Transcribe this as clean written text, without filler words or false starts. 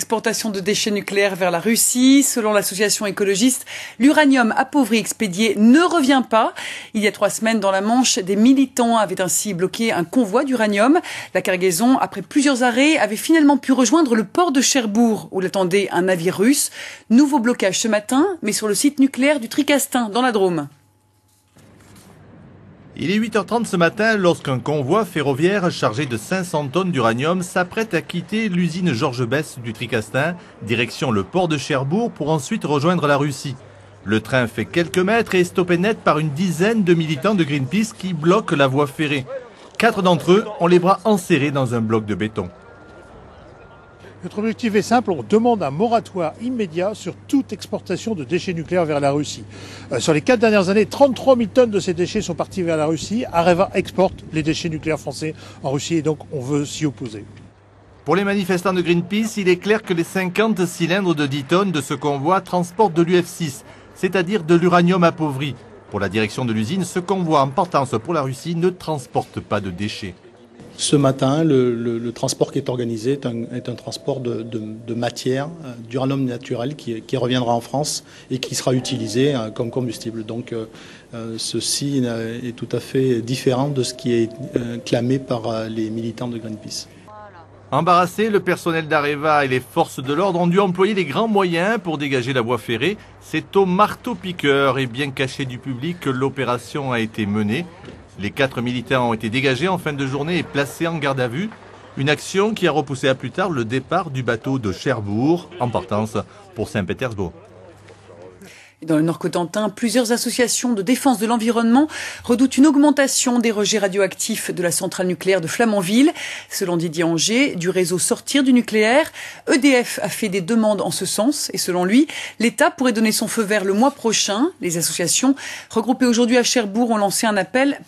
l'exportation de déchets nucléaires vers la Russie. Selon l'association écologiste, l'uranium appauvri expédié ne revient pas. Il y a 3 semaines, dans la Manche, des militants avaient ainsi bloqué un convoi d'uranium. La cargaison, après plusieurs arrêts, avait finalement pu rejoindre le port de Cherbourg, où l'attendait un navire russe. Nouveau blocage ce matin, mais sur le site nucléaire du Tricastin, dans la Drôme. Il est 8h30 ce matin lorsqu'un convoi ferroviaire chargé de 500 tonnes d'uranium s'apprête à quitter l'usine Georges Besse du Tricastin, direction le port de Cherbourg pour ensuite rejoindre la Russie. Le train fait quelques mètres et est stoppé net par une dizaine de militants de Greenpeace qui bloquent la voie ferrée. 4 d'entre eux ont les bras enserrés dans un bloc de béton. Notre objectif est simple, on demande un moratoire immédiat sur toute exportation de déchets nucléaires vers la Russie. Sur les 4 dernières années, 33 000 tonnes de ces déchets sont partis vers la Russie. Areva exporte les déchets nucléaires français en Russie et donc on veut s'y opposer. Pour les manifestants de Greenpeace, il est clair que les 50 cylindres de 10 tonnes de ce convoi transportent de l'UF6, c'est-à-dire de l'uranium appauvri. Pour la direction de l'usine, ce convoi en partance pour la Russie ne transporte pas de déchets. Ce matin, le transport qui est organisé est un transport de matière, d'uranium naturel qui reviendra en France et qui sera utilisé comme combustible. Donc ceci est tout à fait différent de ce qui est clamé par les militants de Greenpeace. Embarrassé, le personnel d'Areva et les forces de l'ordre ont dû employer les grands moyens pour dégager la voie ferrée. C'est au marteau-piqueur et bien caché du public que l'opération a été menée. Les 4 militants ont été dégagés en fin de journée et placés en garde à vue. Une action qui a repoussé à plus tard le départ du bateau de Cherbourg en partance pour Saint-Pétersbourg. Dans le Nord-Cotentin, plusieurs associations de défense de l'environnement redoutent une augmentation des rejets radioactifs de la centrale nucléaire de Flamanville. Selon Didier Anger, du réseau Sortir du nucléaire, EDF a fait des demandes en ce sens et selon lui, l'État pourrait donner son feu vert le mois prochain. Les associations regroupées aujourd'hui à Cherbourg ont lancé un appel